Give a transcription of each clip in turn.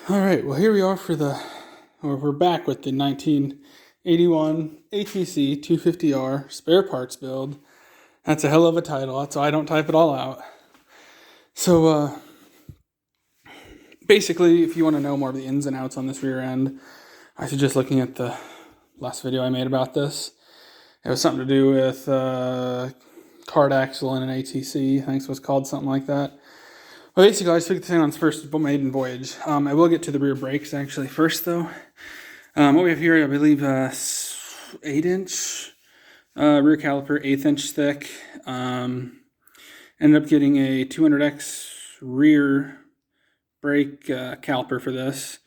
All right, well, here we are we're back with the 1981 ATC 250R spare parts build. That's a hell of a title. That's why I don't type it all out. So, basically, if you want to know more of the ins and outs on this rear end, I suggest looking at the last video I made about this. It was something to do with kart axle in an ATC. I think it was called something like that. Well, basically, I just took the thing on its first maiden voyage. I will get to the rear brakes actually first, though. What we have here, I believe, 8-inch rear caliper, 1/8 inch thick. Ended up getting a 200X rear brake caliper for this.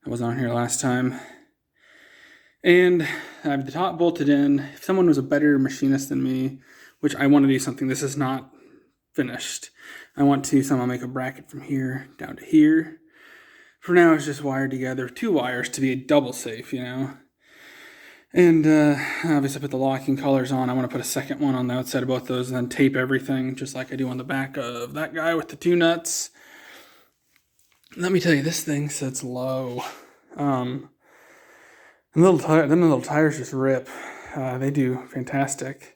That was on here last time. And I have the top bolted in. If someone was a better machinist than me, which I want to do something, this is not finished. I want to somehow make a bracket from here down to here. For now, it's just wired together, 2 wires to be a double safe, you know. And obviously I put the locking collars on. I want to put a second one on the outside of both those and then tape everything just like I do on the back of that guy with the 2 nuts. Let me tell you, this thing sits low. Them little tires just rip. They do fantastic.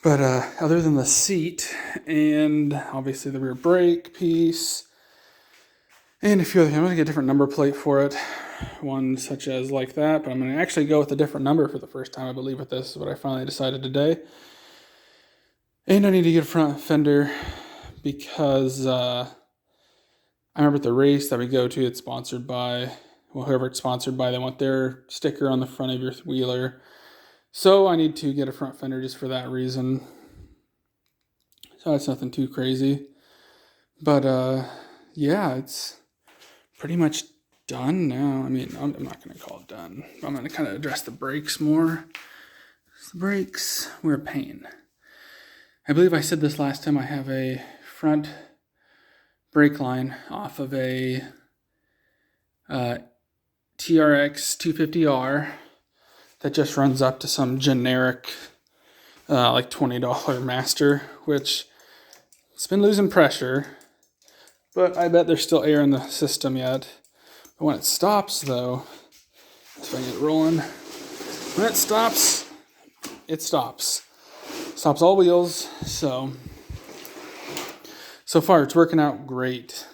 But other than the seat and obviously the rear brake piece and a few other things, I'm going to get a different number plate for it. One such as like that, but I'm going to actually go with a different number for the first time, I believe, with this is what I finally decided today. And I need to get a front fender because I remember at the race that we go to, it's sponsored by, well, whoever it's sponsored by, they want their sticker on the front of your wheeler. So I need to get a front fender just for that reason. So that's nothing too crazy. But yeah, it's pretty much done now. I mean, I'm not going to call it done. I'm going to kind of address the brakes more. The brakes were a pain. I believe I said this last time. I have a front brake line off of a TRX 250R that just runs up to some generic like $20 master, which it's been losing pressure, but I bet there's still air in the system yet. But when it stops, though, if I get it rolling, when it stops, it stops. Stops all wheels, so far it's working out great.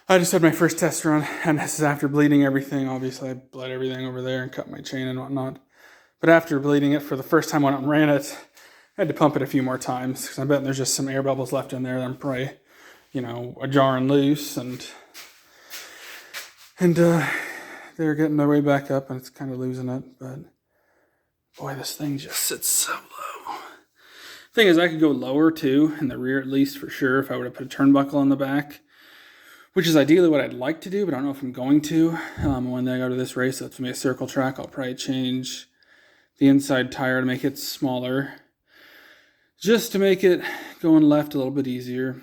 I just had my first test run, and this is after bleeding everything. Obviously, I bled everything over there and cut my chain and whatnot. But after bleeding it for the first time when I ran it, I had to pump it a few more times, because I bet there's just some air bubbles left in there that I'm probably, jarring loose, and they're getting their way back up, and it's kind of losing it. But boy, this thing just sits so low. Thing is, I could go lower too, in the rear at least for sure, if I were to put a turnbuckle on the back, which is ideally what I'd like to do, but I don't know if I'm going to. When I go to this race, that's going to be a circle track. I'll probably change the inside tire to make it smaller, just to make it going left a little bit easier.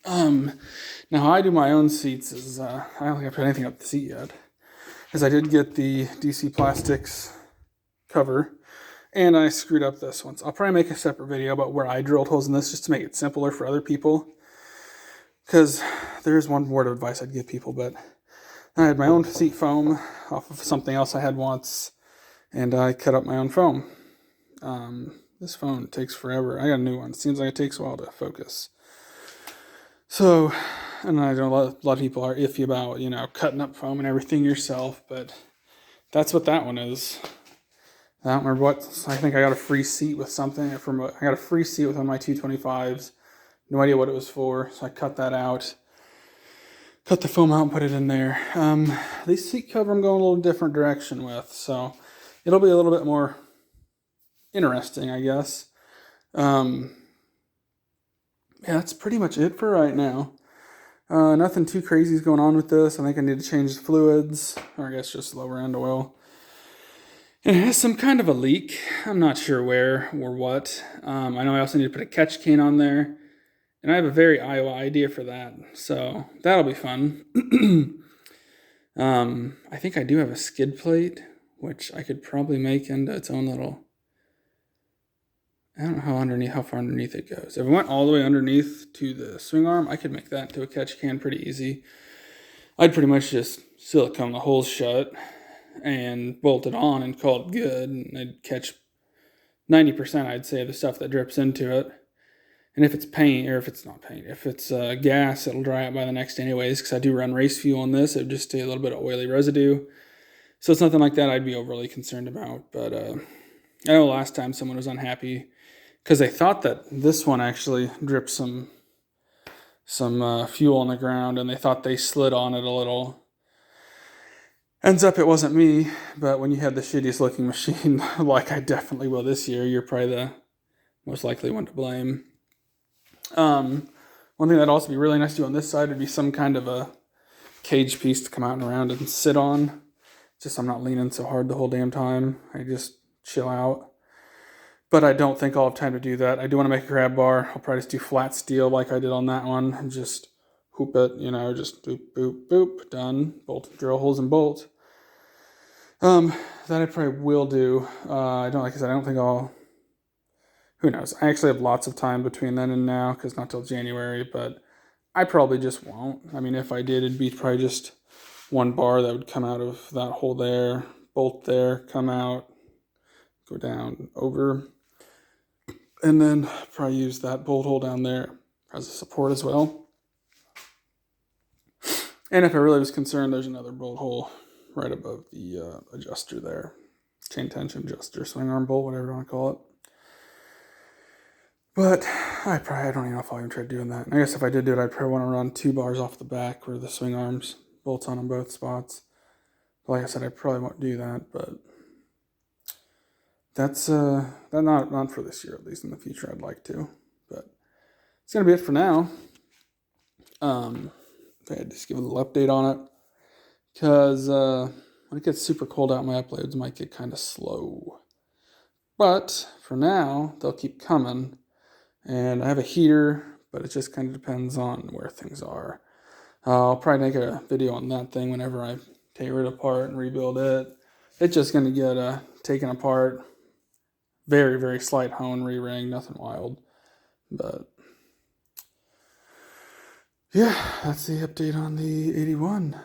Now how I do my own seats is, I don't think I put anything up the seat yet, is I did get the DC Plastics cover, and I screwed up this one. So I'll probably make a separate video about where I drilled holes in this, just to make it simpler for other people, because there's one word of advice I'd give people. But I had my own seat foam off of something else I had once, and I cut up my own foam. This phone takes forever. I got a new one. It seems like it takes a while to focus. So, and I know a lot of people are iffy about, cutting up foam and everything yourself, but that's what that one is. I don't remember what, I think I got a free seat with something. I got a free seat with one of my 225s. No idea what it was for, so I cut that out. Cut the foam out and put it in there. This seat cover I'm going a little different direction with, so it'll be a little bit more interesting, I guess. Yeah, that's pretty much it for right now. Nothing too crazy is going on with this. I think I need to change the fluids, or I guess just lower end oil. And it has some kind of a leak. I'm not sure where or what. I know I also need to put a catch can on there. And I have a very Iowa idea for that. So that'll be fun. I think I do have a skid plate, which I could probably make into its own little I don't know how far underneath it goes. If it went all the way underneath to the swing arm, I could make that into a catch can pretty easy. I'd pretty much just silicone the holes shut and bolt it on and call it good, and I'd catch 90%, I'd say, of the stuff that drips into it. And if it's paint, or if it's not paint, if it's gas, it'll dry out by the next anyways, because I do run race fuel on this. It would just stay a little bit of oily residue. So it's nothing like that I'd be overly concerned about. But I know last time someone was unhappy because they thought that this one actually dripped some fuel on the ground, and they thought they slid on it a little. Ends up it wasn't me, but when you have the shittiest looking machine, like I definitely will this year, you're probably the most likely one to blame. One thing that'd also be really nice to do on this side would be some kind of a cage piece to come out and around and sit on. Just I'm not leaning so hard the whole damn time. I just chill out. But I don't think I'll have time to do that. I do want to make a grab bar. I'll probably just do flat steel like I did on that one and just hoop it, just boop, boop, boop, done. Bolt, drill holes and bolt. That I probably will do. I don't think I'll, who knows? I actually have lots of time between then and now because not till January, but I probably just won't. I mean, if I did, it'd be probably just one bar that would come out of that hole there, bolt there, come out, go down, over, and then probably use that bolt hole down there as a support as well. And if I really was concerned, there's another bolt hole right above the adjuster there. Chain tension adjuster, swing arm bolt, whatever you want to call it. But I don't even know if I'll even try doing that. And I guess if I did do it, I'd probably want to run 2 bars off the back where the swing arms, bolts on both spots. But like I said, I probably won't do that, but that's not for this year, at least. In the future I'd like to. But it's gonna be it for now. I just give a little update on it. Because when it gets super cold out, my uploads might get kind of slow. But for now, they'll keep coming. And I have a heater, but it just kind of depends on where things are. I'll probably make a video on that thing whenever I tear it apart and rebuild it. It's just going to get taken apart. Very, very slight hone, re-ring, nothing wild. But yeah, that's the update on the 81.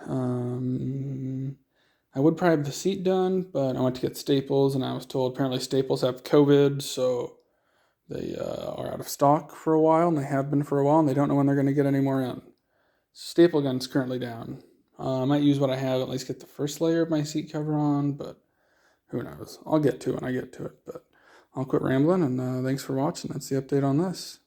I would probably have the seat done, but I went to get Staples, and I was told apparently Staples have COVID, so they are out of stock for a while, and they have been for a while, and they don't know when they're going to get any more in. Staple gun's currently down. I might use what I have, at least get the first layer of my seat cover on, but who knows. I'll get to it when I get to it, but I'll quit rambling, and thanks for watching. That's the update on this.